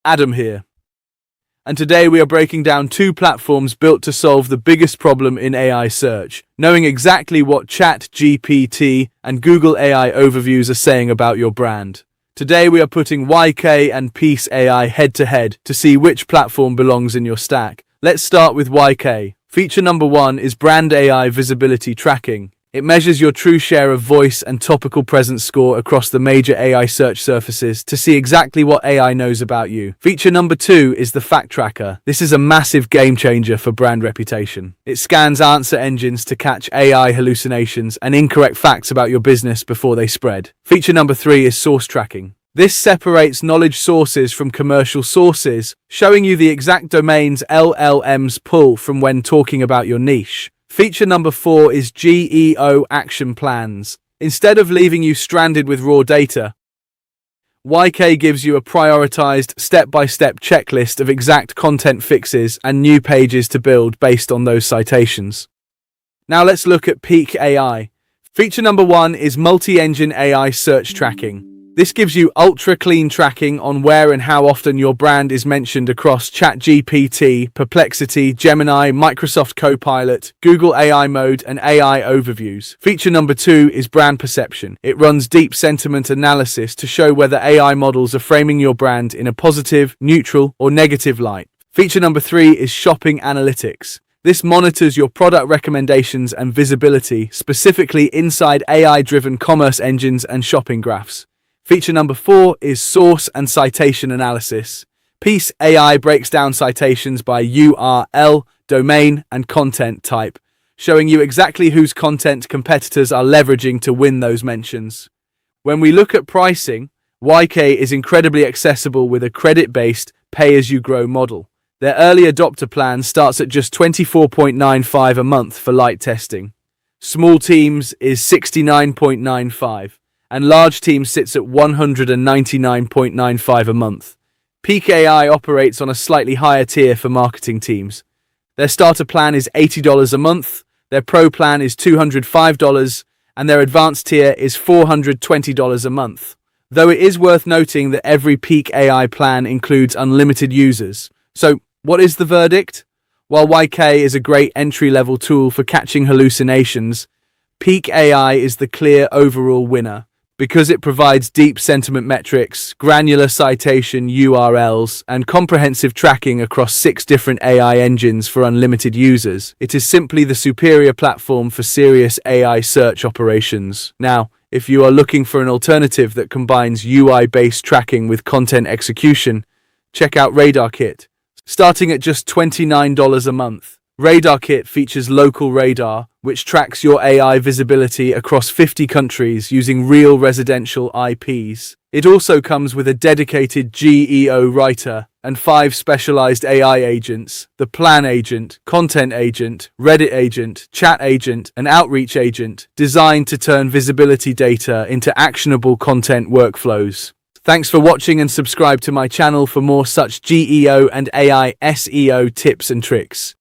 Adam here. And today we are breaking down two platforms built to solve the biggest problem in AI search, knowing exactly what ChatGPT and Google AI overviews are saying about your brand. Today we are putting Waikay and Peec AI head-to-head to see which platform belongs in your stack. Let's start with Waikay. Feature number 1 is Brand AI Visibility Tracking. It measures your true share of voice and topical presence score across the major AI search surfaces to see exactly what AI knows about you. Feature number 2 is the Fact Tracker. This is a massive game changer for brand reputation. It scans answer engines to catch AI hallucinations and incorrect facts about your business before they spread. Feature number 3 is Source Tracking. This separates knowledge sources from commercial sources, showing you the exact domains LLMs pull from when talking about your niche. Feature number 4 is GEO Action Plans. Instead of leaving you stranded with raw data, Waikay gives you a prioritized, step-by-step checklist of exact content fixes and new pages to build based on those citations. Now let's look at Peec AI. Feature number 1 is Multi-Engine AI Search Tracking. This gives you ultra-clean tracking on where and how often your brand is mentioned across ChatGPT, Perplexity, Gemini, Microsoft Copilot, Google AI Mode, and AI Overviews. Feature number 2 is Brand Perception. It runs deep sentiment analysis to show whether AI models are framing your brand in a positive, neutral, or negative light. Feature number 3 is Shopping Analytics. This monitors your product recommendations and visibility, specifically inside AI-driven commerce engines and shopping graphs. Feature number 4 is Source and Citation Analysis. Peec AI breaks down citations by URL, domain, and content type, showing you exactly whose content competitors are leveraging to win those mentions. When we look at pricing, Waikay is incredibly accessible with a credit-based, pay-as-you-grow model. Their early adopter plan starts at just $24.95 a month for light testing. Small teams is $69.95. and large teams sits at $199.95 a month. Peec AI operates on a slightly higher tier for marketing teams. Their starter plan is $80 a month, their pro plan is $205, and their advanced tier is $420 a month. Though it is worth noting that every Peec AI plan includes unlimited users. So, what is the verdict? While Waikay is a great entry-level tool for catching hallucinations, Peec AI is the clear overall winner, because it provides deep sentiment metrics, granular citation URLs, and comprehensive tracking across 6 different AI engines for unlimited users. It is simply the superior platform for serious AI search operations. Now, if you are looking for an alternative that combines UI-based tracking with content execution, check out RadarKit. Starting at just $29 a month, RadarKit features local radar, which tracks your AI visibility across 50 countries using real residential IPs. It also comes with a dedicated GEO writer and 5 specialized AI agents: the Plan Agent, Content Agent, Reddit Agent, Chat Agent, and Outreach Agent, designed to turn visibility data into actionable content workflows. Thanks for watching, and subscribe to my channel for more such GEO and AI SEO tips and tricks.